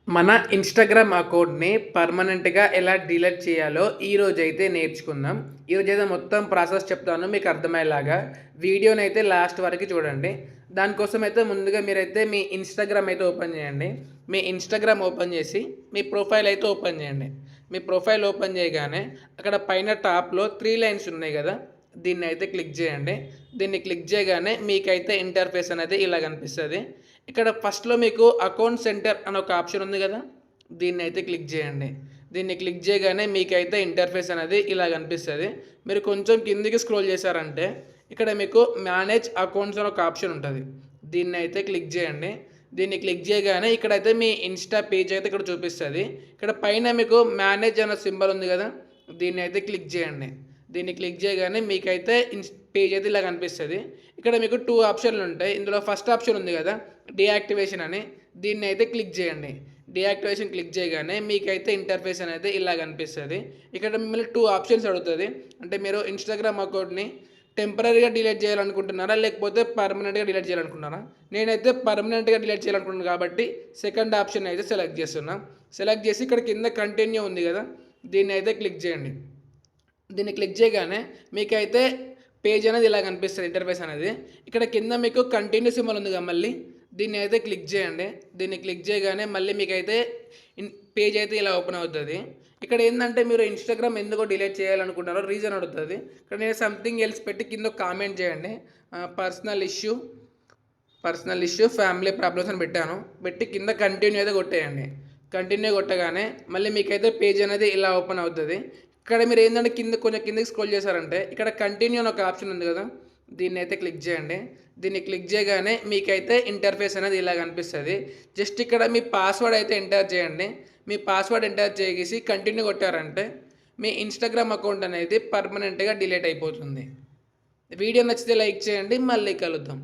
మన ఇన్‌స్టాగ్రామ్ అకౌంట్‌ని పర్మనెంట్‌గా ఎలా డిలీట్ చేయాలో ఈరోజైతే నేర్చుకుందాం. ఈరోజైతే మొత్తం ప్రాసెస్ చెప్తాను మీకు అర్థమయ్యేలాగా. వీడియోనైతే లాస్ట్ వరకు చూడండి. దానికోసమైతే ముందుగా మీరైతే మీ ఇన్‌స్టాగ్రామ్ అయితే ఓపెన్ చేయండి. మీ ఇన్‌స్టాగ్రామ్ ఓపెన్ చేసి మీ ప్రొఫైల్ అయితే ఓపెన్ చేయండి. మీ ప్రొఫైల్ ఓపెన్ చేయగానే అక్కడ పైన టాప్‌లో 3 లైన్స్ ఉన్నాయి కదా! దీన్నైతే క్లిక్ చేయండి. దీన్ని క్లిక్ చేయగానే మీకైతే ఇంటర్ఫేస్ అనేది ఇలా కనిపిస్తది. ఇక్కడ ఫస్ట్‌లో మీకు అకౌంట్ సెంటర్ అని ఒక ఆప్షన్ ఉంది కదా! దీన్నైతే క్లిక్ చేయండి. దీన్ని క్లిక్ చేయగానే మీకైతే ఇంటర్ఫేస్ అనేది ఇలా కనిపిస్తది. మీరు కొంచెం కిందికి స్క్రోల్ చేశారంటే ఇక్కడ మీకు మేనేజ్ అకౌంట్స్ అని ఒక ఆప్షన్ ఉంటది. దీన్నైతే క్లిక్ చేయండి. దీన్ని క్లిక్ చేయగానే ఇక్కడైతే మీ ఇన్‌స్టా పేజ్ అయితే ఇక్కడ చూపిస్తది. ఇక్కడ పైన మీకు మేనేజ్ అన్న సింబల్ ఉంది కదా! దీన్నైతే క్లిక్ చేయండి. దీన్ని క్లిక్ చేయగానే మీకైతే పేజ్ అయితే ఇలా కనిపిస్తది. ఇక్కడ మీకు 2 ఆప్షన్లు ఉంటాయి. ఇందులో ఫస్ట్ ఆప్షన్ ఉంది కదా! డీయాక్టివేషన్ అని దీన్నైతే క్లిక్ చేయండి. డీయాక్టివేషన్ క్లిక్ చేయగానే మీకైతే ఇంటర్ఫేస్ అనేది ఇలా కనిపిస్తది. ఇక్కడ మిమ్మల్ని 2 ఆప్షన్స్ అడుగుతది. అంటే మీరు ఇన్‌స్టాగ్రామ్ అకౌంట్‌ని టెంపరరీగా డిలీట్ చేయాలనుకుంటున్నారా? లేకపోతే పర్మనెంట్‌గా డిలీట్ చేయాలనుకుంటున్నారా? నేనైతే పర్మనెంట్‌గా డిలీట్ చేయాలనుకుంటున్నాను కాబట్టి సెకండ్ ఆప్షన్ అయితే సెలెక్ట్ చేస్తున్నా. సెలెక్ట్ చేసి ఇక్కడ కింద కంటిన్యూ ఉంది కదా! దీన్నైతే క్లిక్ చేయండి. దీన్ని క్లిక్ చేయగానే మీకైతే పేజ్ అనేది ఇలా కనిపిస్తుంది ఇంటర్ఫేస్ అనేది. ఇక్కడ కింద మీకు కంటిన్యూ సింబల్ ఉందిగా మళ్ళీ దీన్ని అయితే క్లిక్ చేయండి. దీన్ని క్లిక్ చేయగానే మళ్ళీ మీకైతే పేజ్ అయితే ఇలా ఓపెన్ అవుతుంది. ఇక్కడ ఏంటంటే మీరు ఇన్‌స్టాగ్రామ్ ఎందుకో డిలీట్ చేయాలనుకుంటున్నారో రీజన్ అడుగుతుంది. ఇక్కడ నేను సంథింగ్ ఎల్స్ పెట్టి కింద కామెంట్ చేయండి. పర్సనల్ ఇష్యూ, ఫ్యామిలీ ప్రాబ్లమ్స్ అని పెట్టాను. పెట్టి కింద కంటిన్యూ అయితే కొట్టేయండి. కంటిన్యూ కొట్టగానే మళ్ళీ మీకైతే పేజ్ అనేది ఇలా ఓపెన్ అవుతుంది. ఇక్కడ మీరు ఏంటంటే కొంచెం కిందకి స్క్రోల్ చేశారంటే ఇక్కడ కంటిన్యూ అని ఒక ఆప్షన్ ఉంది కదా! దీన్ని అయితే క్లిక్ చేయండి. దీన్ని క్లిక్ చేయగానే మీకైతే ఇంటర్ఫేస్ అనేది ఇలా కనిపిస్తది. జస్ట్ ఇక్కడ మీ పాస్వర్డ్ అయితే ఎంటర్ చేయండి. మీ పాస్వర్డ్ ఎంటర్ చేసి కంటిన్యూ కొట్టారంటే మీ ఇన్‌స్టాగ్రామ్ అకౌంట్ అనేది పర్మనెంట్‌గా డిలీట్ అయిపోతుంది. వీడియో నచ్చితే లైక్ చేయండి. మళ్ళీ కలుద్దాం.